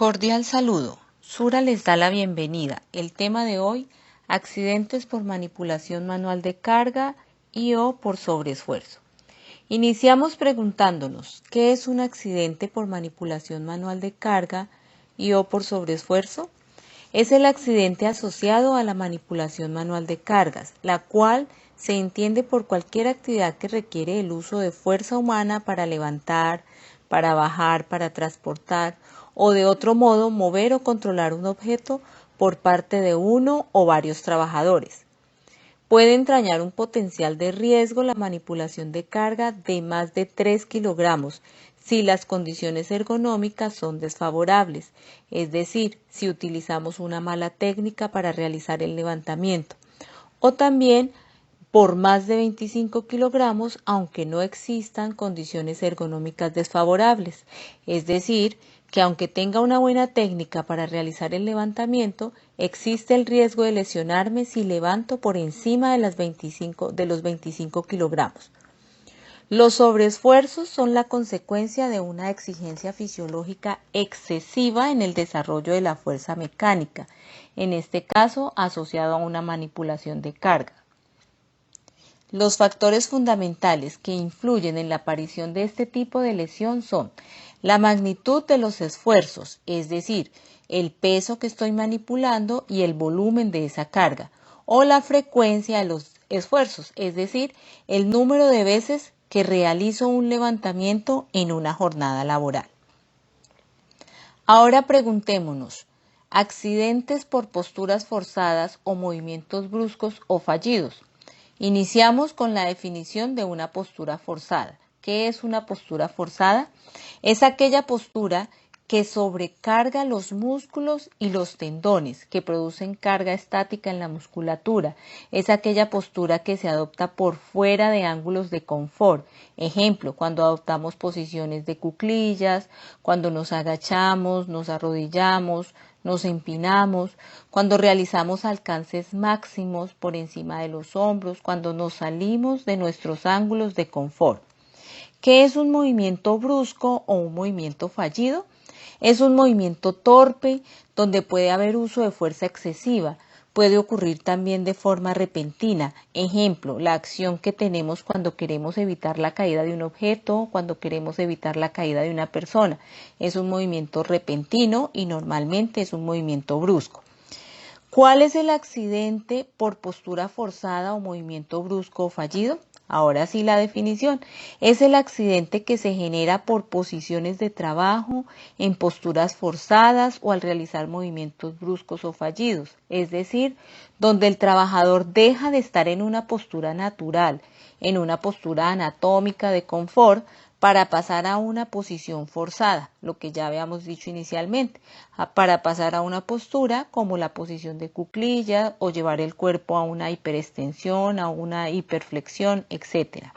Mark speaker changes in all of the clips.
Speaker 1: Cordial saludo. Sura les da la bienvenida. El tema de hoy, accidentes por manipulación manual de carga y o por sobreesfuerzo. Iniciamos preguntándonos, ¿qué es un accidente por manipulación manual de carga y o por sobreesfuerzo? Es el accidente asociado a la manipulación manual de cargas, la cual se entiende por cualquier actividad que requiere el uso de fuerza humana para levantar, para bajar, para transportar o de otro modo mover o controlar un objeto por parte de uno o varios trabajadores. Puede entrañar un potencial de riesgo la manipulación de carga de más de 3 kilogramos si las condiciones ergonómicas son desfavorables, es decir, si utilizamos una mala técnica para realizar el levantamiento, o también por más de 25 kilogramos aunque no existan condiciones ergonómicas desfavorables, es decir, que aunque tenga una buena técnica para realizar el levantamiento, existe el riesgo de lesionarme si levanto por encima de los 25 kilogramos. Los sobreesfuerzos son la consecuencia de una exigencia fisiológica excesiva en el desarrollo de la fuerza mecánica, en este caso asociado a una manipulación de carga. Los factores fundamentales que influyen en la aparición de este tipo de lesión son la magnitud de los esfuerzos, es decir, el peso que estoy manipulando y el volumen de esa carga, o la frecuencia de los esfuerzos, es decir, el número de veces que realizo un levantamiento en una jornada laboral. Ahora preguntémonos, ¿accidentes por posturas forzadas o movimientos bruscos o fallidos? Iniciamos con la definición de una postura forzada. ¿Qué es una postura forzada? Es aquella postura que sobrecarga los músculos y los tendones, que producen carga estática en la musculatura. Es aquella postura que se adopta por fuera de ángulos de confort. Ejemplo, cuando adoptamos posiciones de cuclillas, cuando nos agachamos, nos arrodillamos, nos empinamos, cuando realizamos alcances máximos por encima de los hombros, cuando nos salimos de nuestros ángulos de confort. ¿Qué es un movimiento brusco o un movimiento fallido? Es un movimiento torpe donde puede haber uso de fuerza excesiva. Puede ocurrir también de forma repentina. Ejemplo, la acción que tenemos cuando queremos evitar la caída de un objeto, cuando queremos evitar la caída de una persona. Es un movimiento repentino y normalmente es un movimiento brusco. ¿Cuál es el accidente por postura forzada o movimiento brusco o fallido? Ahora sí la definición. Es el accidente que se genera por posiciones de trabajo, en posturas forzadas o al realizar movimientos bruscos o fallidos. Es decir, donde el trabajador deja de estar en una postura natural, en una postura anatómica de confort, para pasar a una posición forzada, lo que ya habíamos dicho inicialmente, para pasar a una postura como la posición de cuclilla o llevar el cuerpo a una hiperextensión, a una hiperflexión, etc.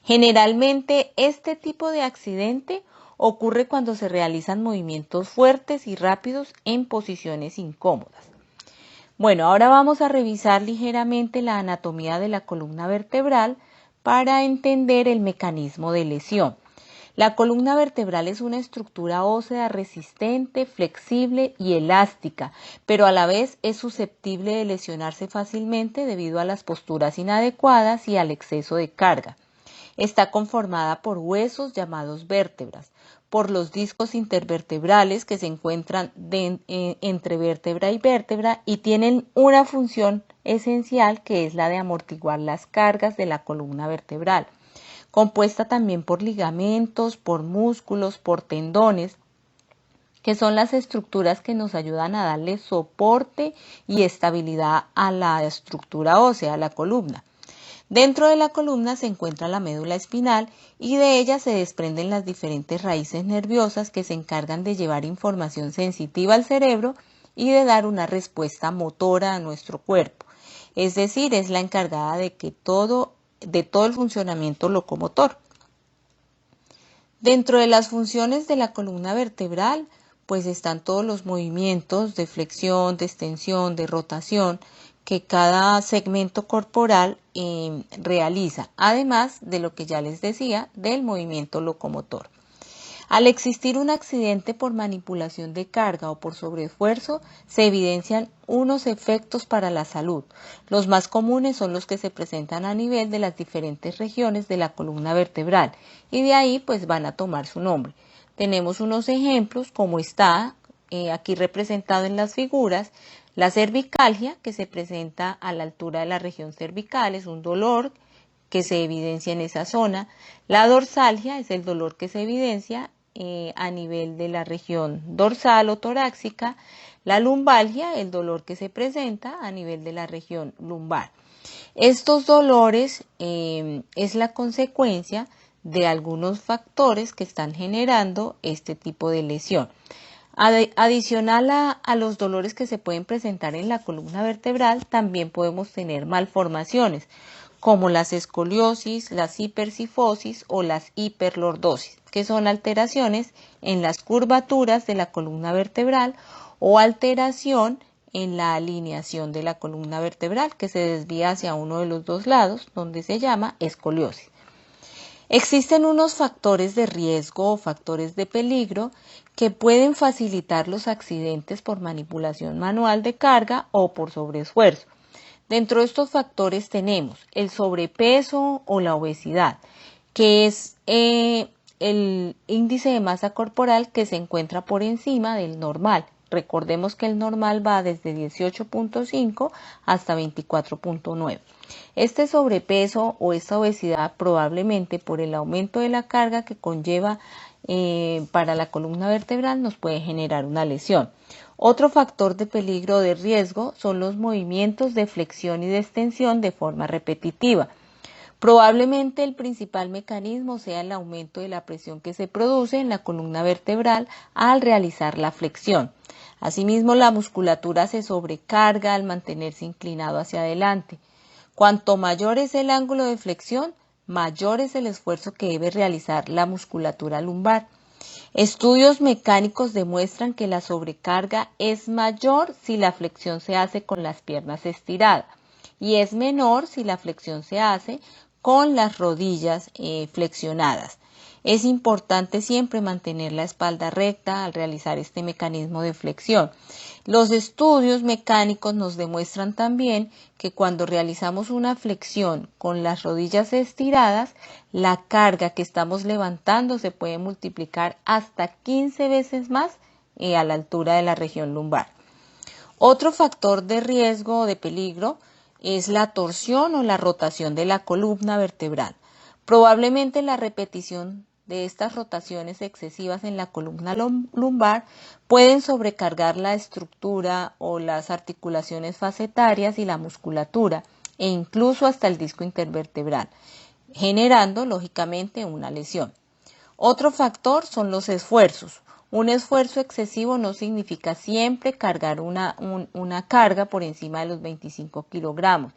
Speaker 1: Generalmente este tipo de accidente ocurre cuando se realizan movimientos fuertes y rápidos en posiciones incómodas. Bueno, ahora vamos a revisar ligeramente la anatomía de la columna vertebral para entender el mecanismo de lesión. La columna vertebral es una estructura ósea resistente, flexible y elástica, pero a la vez es susceptible de lesionarse fácilmente debido a las posturas inadecuadas y al exceso de carga. Está conformada por huesos llamados vértebras, por los discos intervertebrales que se encuentran entre vértebra y vértebra y tienen una función esencial que es la de amortiguar las cargas de la columna vertebral, compuesta también por ligamentos, por músculos, por tendones, que son las estructuras que nos ayudan a darle soporte y estabilidad a la estructura ósea, a la columna. Dentro de la columna se encuentra la médula espinal y de ella se desprenden las diferentes raíces nerviosas que se encargan de llevar información sensitiva al cerebro y de dar una respuesta motora a nuestro cuerpo. Es decir, es la encargada de todo el funcionamiento locomotor. Dentro de las funciones de la columna vertebral, pues están todos los movimientos de flexión, de extensión, de rotación, que cada segmento corporal realiza, además de lo que ya les decía, del movimiento locomotor. Al existir un accidente por manipulación de carga o por sobreesfuerzo, se evidencian unos efectos para la salud. Los más comunes son los que se presentan a nivel de las diferentes regiones de la columna vertebral y de ahí pues van a tomar su nombre. Tenemos unos ejemplos como está aquí representado en las figuras. La cervicalgia, que se presenta a la altura de la región cervical, es un dolor que se evidencia en esa zona. La dorsalgia es el dolor que se evidencia a nivel de la región dorsal o torácica. La lumbalgia, el dolor que se presenta a nivel de la región lumbar. Estos dolores es la consecuencia de algunos factores que están generando este tipo de lesión. Adicional a los dolores que se pueden presentar en la columna vertebral, también podemos tener malformaciones como las escoliosis, las hipercifosis o las hiperlordosis, que son alteraciones en las curvaturas de la columna vertebral o alteración en la alineación de la columna vertebral que se desvía hacia uno de los dos lados, donde se llama escoliosis. Existen unos factores de riesgo o factores de peligro que pueden facilitar los accidentes por manipulación manual de carga o por sobreesfuerzo. Dentro de estos factores tenemos el sobrepeso o la obesidad, que es el índice de masa corporal que se encuentra por encima del normal. Recordemos que el normal va desde 18.5 hasta 24.9. Este sobrepeso o esta obesidad probablemente por el aumento de la carga que conlleva para la columna vertebral nos puede generar una lesión. Otro factor de peligro o de riesgo son los movimientos de flexión y de extensión de forma repetitiva. Probablemente el principal mecanismo sea el aumento de la presión que se produce en la columna vertebral al realizar la flexión. Asimismo, la musculatura se sobrecarga al mantenerse inclinado hacia adelante. Cuanto mayor es el ángulo de flexión, mayor es el esfuerzo que debe realizar la musculatura lumbar. Estudios mecánicos demuestran que la sobrecarga es mayor si la flexión se hace con las piernas estiradas y es menor si la flexión se hace con las rodillas flexionadas. Es importante siempre mantener la espalda recta al realizar este mecanismo de flexión. Los estudios mecánicos nos demuestran también que cuando realizamos una flexión con las rodillas estiradas, la carga que estamos levantando se puede multiplicar hasta 15 veces más a la altura de la región lumbar. Otro factor de riesgo o de peligro es la torsión o la rotación de la columna vertebral. Probablemente la repetición de estas rotaciones excesivas en la columna lumbar pueden sobrecargar la estructura o las articulaciones facetarias y la musculatura e incluso hasta el disco intervertebral, generando lógicamente una lesión. Otro factor son los esfuerzos. Un esfuerzo excesivo no significa siempre cargar una carga por encima de los 25 kilogramos.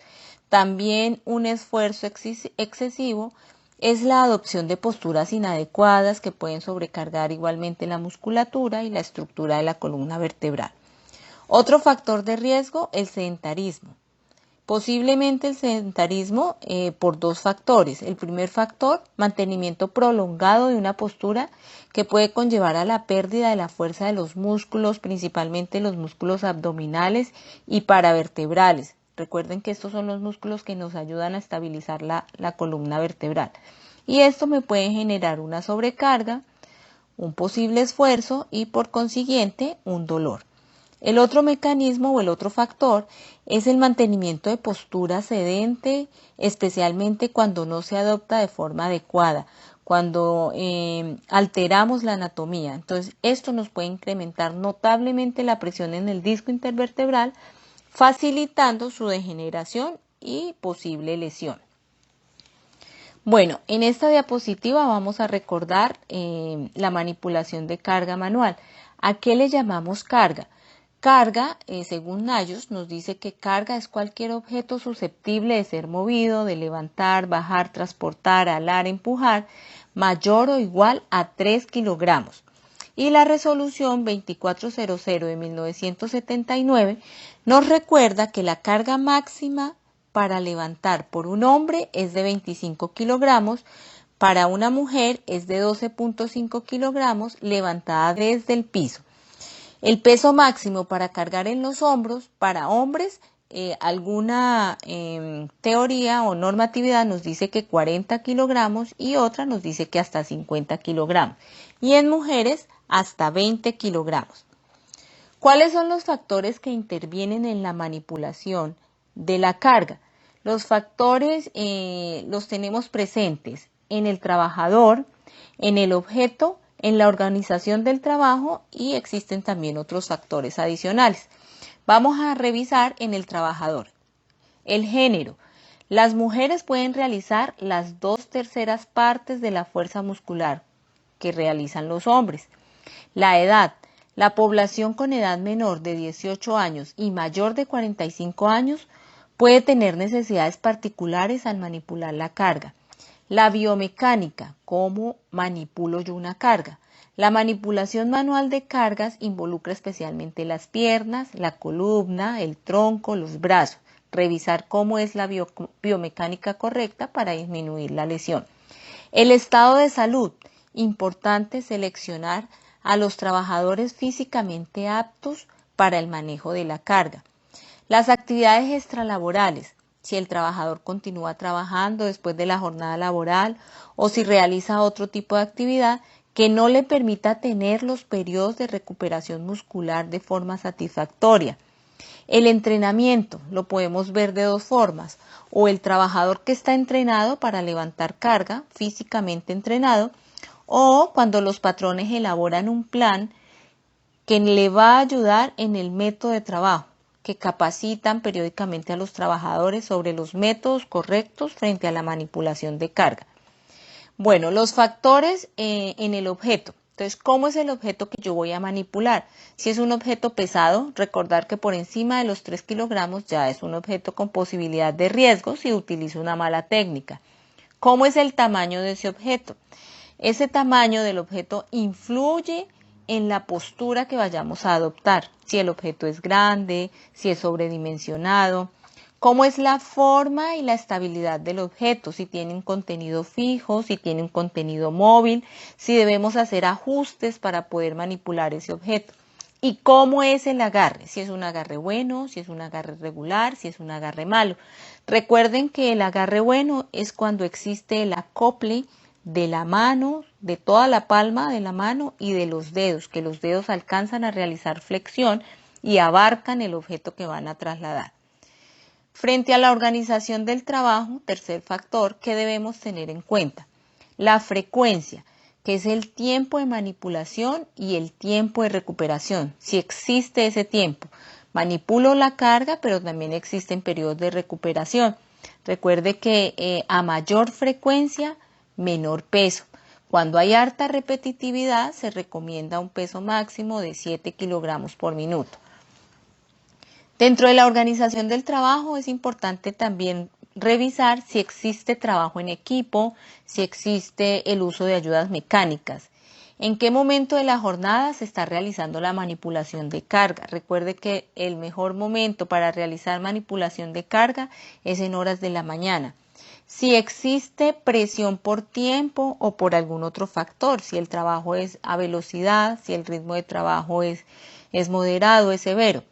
Speaker 1: También un esfuerzo excesivo es la adopción de posturas inadecuadas que pueden sobrecargar igualmente la musculatura y la estructura de la columna vertebral. Otro factor de riesgo, el sedentarismo. Posiblemente el sedentarismo por dos factores. El primer factor, mantenimiento prolongado de una postura que puede conllevar a la pérdida de la fuerza de los músculos, principalmente los músculos abdominales y paravertebrales. Recuerden que estos son los músculos que nos ayudan a estabilizar la columna vertebral. Y esto me puede generar una sobrecarga, un posible esfuerzo y por consiguiente un dolor. El otro mecanismo o el otro factor es el mantenimiento de postura sedente, especialmente cuando no se adopta de forma adecuada, cuando alteramos la anatomía. Entonces, esto nos puede incrementar notablemente la presión en el disco intervertebral, facilitando su degeneración y posible lesión. Bueno, en esta diapositiva vamos a recordar la manipulación de carga manual. ¿A qué le llamamos carga? Carga, según Nayos, nos dice que carga es cualquier objeto susceptible de ser movido, de levantar, bajar, transportar, alar, empujar, mayor o igual a 3 kilogramos. Y la resolución 2400 de 1979 nos recuerda que la carga máxima para levantar por un hombre es de 25 kilogramos, Para una mujer es de 12.5 kilogramos levantada desde el piso. El peso máximo para cargar en los hombros para hombres, alguna teoría o normatividad nos dice que 40 kilogramos y otra nos dice que hasta 50 kilogramos. Y en mujeres hasta 20 kilogramos. ¿Cuáles son los factores que intervienen en la manipulación de la carga? Los factores los tenemos presentes en el trabajador, en el objeto, en la organización del trabajo y existen también otros factores adicionales. Vamos a revisar en el trabajador. El género. Las mujeres pueden realizar las 2/3 partes de la fuerza muscular que realizan los hombres. La edad. La población con edad menor de 18 años y mayor de 45 años puede tener necesidades particulares al manipular la carga. La biomecánica, ¿cómo manipulo yo una carga? La manipulación manual de cargas involucra especialmente las piernas, la columna, el tronco, los brazos. Revisar cómo es la biomecánica correcta para disminuir la lesión. El estado de salud. Importante seleccionar a los trabajadores físicamente aptos para el manejo de la carga. Las actividades extralaborales. Si el trabajador continúa trabajando después de la jornada laboral o si realiza otro tipo de actividad que no le permita tener los periodos de recuperación muscular de forma satisfactoria. El entrenamiento lo podemos ver de dos formas, o el trabajador que está entrenado para levantar carga, físicamente entrenado, o cuando los patrones elaboran un plan que le va a ayudar en el método de trabajo, que capacitan periódicamente a los trabajadores sobre los métodos correctos frente a la manipulación de carga. Bueno, los factores en el objeto. Entonces, ¿cómo es el objeto que yo voy a manipular? Si es un objeto pesado, recordar que por encima de los 3 kilogramos ya es un objeto con posibilidad de riesgo si utilizo una mala técnica. ¿Cómo es el tamaño de ese objeto? Ese tamaño del objeto influye en la postura que vayamos a adoptar. Si el objeto es grande, si es sobredimensionado. ¿Cómo es la forma y la estabilidad del objeto? Si tiene un contenido fijo, si tiene un contenido móvil, si debemos hacer ajustes para poder manipular ese objeto. ¿Y cómo es el agarre? Si es un agarre bueno, si es un agarre regular, si es un agarre malo. Recuerden que el agarre bueno es cuando existe el acople de la mano, de toda la palma de la mano y de los dedos, que los dedos alcanzan a realizar flexión y abarcan el objeto que van a trasladar. Frente a la organización del trabajo, tercer factor que debemos tener en cuenta, la frecuencia, que es el tiempo de manipulación y el tiempo de recuperación, si existe ese tiempo. Manipulo la carga, pero también existen periodos de recuperación. Recuerde que a mayor frecuencia, menor peso. Cuando hay harta repetitividad, se recomienda un peso máximo de 7 kilogramos por minuto. Dentro de la organización del trabajo es importante también revisar si existe trabajo en equipo, si existe el uso de ayudas mecánicas. ¿En qué momento de la jornada se está realizando la manipulación de carga? Recuerde que el mejor momento para realizar manipulación de carga es en horas de la mañana. Si existe presión por tiempo o por algún otro factor, si el trabajo es a velocidad, si el ritmo de trabajo es moderado, es severo.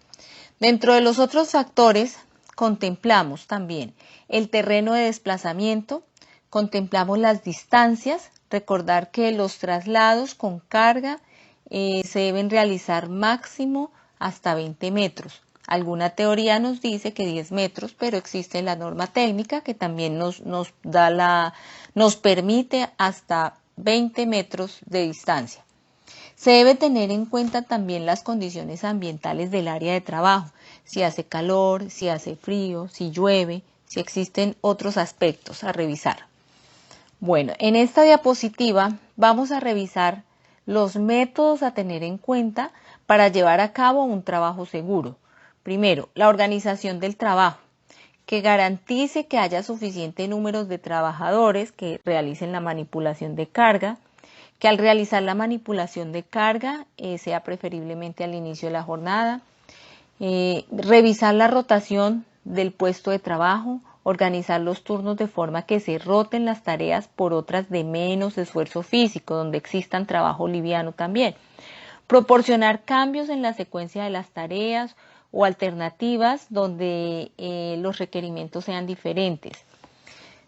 Speaker 1: Dentro de los otros factores contemplamos también el terreno de desplazamiento, contemplamos las distancias, recordar que los traslados con carga se deben realizar máximo hasta 20 metros. Alguna teoría nos dice que 10 metros, pero existe la norma técnica que también nos permite hasta 20 metros de distancia. Se debe tener en cuenta también las condiciones ambientales del área de trabajo, si hace calor, si hace frío, si llueve, si existen otros aspectos a revisar. Bueno, en esta diapositiva vamos a revisar los métodos a tener en cuenta para llevar a cabo un trabajo seguro. Primero, la organización del trabajo, que garantice que haya suficiente número de trabajadores que realicen la manipulación de carga, que al realizar la manipulación de carga sea preferiblemente al inicio de la jornada, revisar la rotación del puesto de trabajo, organizar los turnos de forma que se roten las tareas por otras de menos esfuerzo físico, donde existan trabajo liviano también. Proporcionar cambios en la secuencia de las tareas o alternativas donde los requerimientos sean diferentes.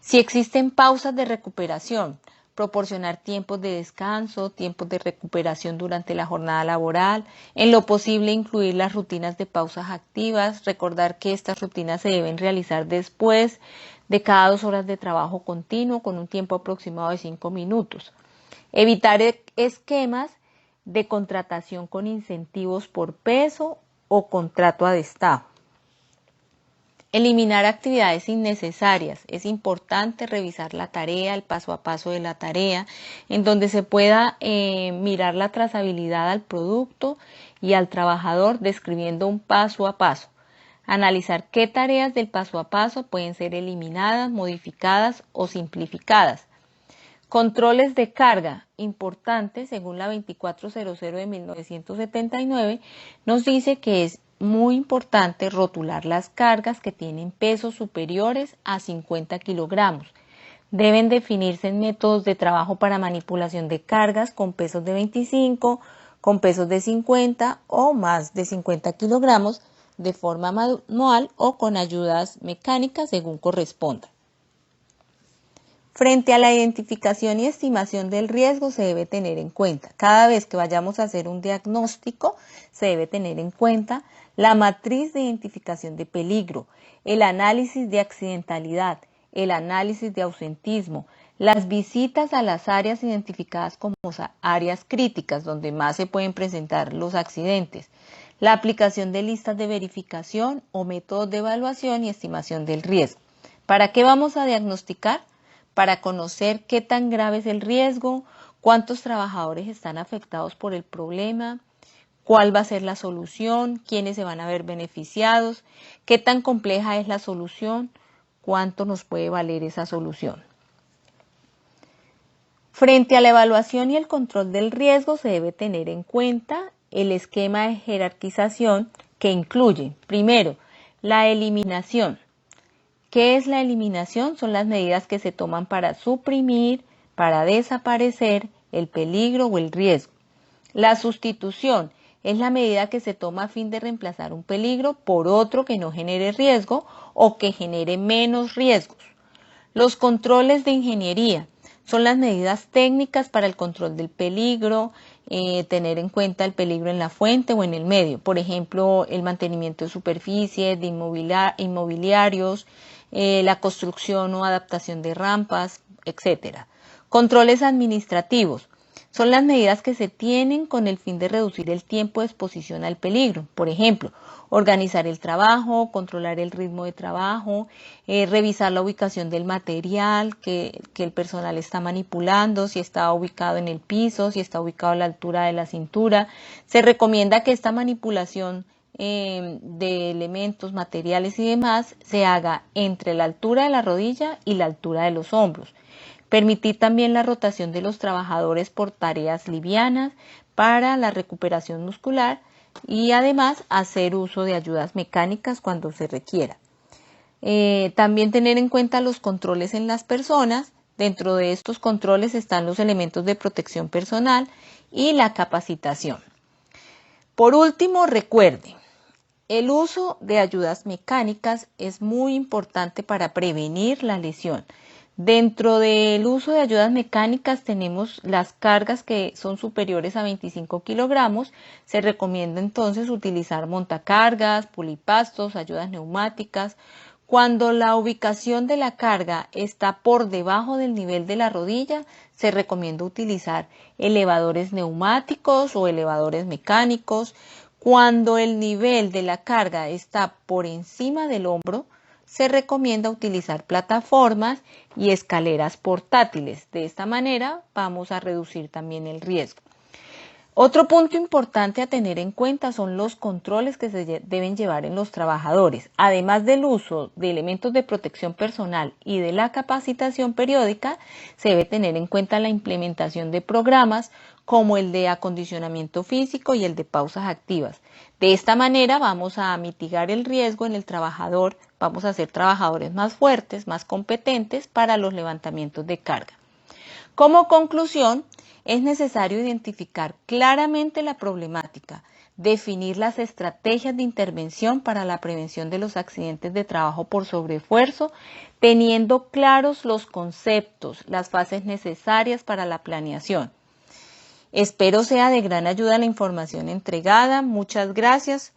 Speaker 1: Si existen pausas de recuperación, proporcionar tiempos de descanso, tiempos de recuperación durante la jornada laboral, en lo posible incluir las rutinas de pausas activas, recordar que estas rutinas se deben realizar después de cada 2 horas de trabajo continuo con un tiempo aproximado de 5 minutos. Evitar esquemas de contratación con incentivos por peso o contrato a destajo. Eliminar actividades innecesarias. Es importante revisar la tarea, el paso a paso de la tarea, en donde se pueda mirar la trazabilidad al producto y al trabajador describiendo un paso a paso. Analizar qué tareas del paso a paso pueden ser eliminadas, modificadas o simplificadas. Controles de carga, importante, según la 2400 de 1979, nos dice que es muy importante rotular las cargas que tienen pesos superiores a 50 kilogramos. Deben definirse métodos de trabajo para manipulación de cargas con pesos de 25, con pesos de 50 o más de 50 kilogramos de forma manual o con ayudas mecánicas según corresponda. Frente a la identificación y estimación del riesgo se debe tener en cuenta, cada vez que vayamos a hacer un diagnóstico, se debe tener en cuenta la matriz de identificación de peligro, el análisis de accidentalidad, el análisis de ausentismo, las visitas a las áreas identificadas como áreas críticas donde más se pueden presentar los accidentes, la aplicación de listas de verificación o métodos de evaluación y estimación del riesgo. ¿Para qué vamos a diagnosticar? Para conocer qué tan grave es el riesgo, cuántos trabajadores están afectados por el problema, cuál va a ser la solución, quiénes se van a ver beneficiados, qué tan compleja es la solución, cuánto nos puede valer esa solución. Frente a la evaluación y el control del riesgo se debe tener en cuenta el esquema de jerarquización que incluye, primero, la eliminación. ¿Qué es la eliminación? Son las medidas que se toman para suprimir, para desaparecer el peligro o el riesgo. La sustitución es la medida que se toma a fin de reemplazar un peligro por otro que no genere riesgo o que genere menos riesgos. Los controles de ingeniería son las medidas técnicas para el control del peligro, tener en cuenta el peligro en la fuente o en el medio. Por ejemplo, el mantenimiento de superficies, de inmobiliarios, la construcción o adaptación de rampas, etc. Controles administrativos son las medidas que se tienen con el fin de reducir el tiempo de exposición al peligro. Por ejemplo, organizar el trabajo, controlar el ritmo de trabajo, revisar la ubicación del material que el personal está manipulando, si está ubicado en el piso, si está ubicado a la altura de la cintura. Se recomienda que esta manipulación de elementos, materiales y demás se haga entre la altura de la rodilla y la altura de los hombros. Permitir también la rotación de los trabajadores por tareas livianas para la recuperación muscular y además hacer uso de ayudas mecánicas cuando se requiera. También tener en cuenta los controles en las personas. Dentro de estos controles están los elementos de protección personal y la capacitación. Por último, recuerden, el uso de ayudas mecánicas es muy importante para prevenir la lesión. Dentro del uso de ayudas mecánicas tenemos las cargas que son superiores a 25 kilogramos. Se recomienda entonces utilizar montacargas, pulipastos, ayudas neumáticas. Cuando la ubicación de la carga está por debajo del nivel de la rodilla, se recomienda utilizar elevadores neumáticos o elevadores mecánicos. Cuando el nivel de la carga está por encima del hombro, se recomienda utilizar plataformas y escaleras portátiles. De esta manera vamos a reducir también el riesgo. Otro punto importante a tener en cuenta son los controles que se deben llevar en los trabajadores. Además del uso de elementos de protección personal y de la capacitación periódica, se debe tener en cuenta la implementación de programas como el de acondicionamiento físico y el de pausas activas. De esta manera vamos a mitigar el riesgo en el trabajador, vamos a ser trabajadores más fuertes, más competentes para los levantamientos de carga. Como conclusión, es necesario identificar claramente la problemática, definir las estrategias de intervención para la prevención de los accidentes de trabajo por sobreesfuerzo, teniendo claros los conceptos, las fases necesarias para la planeación. Espero sea de gran ayuda la información entregada. Muchas gracias.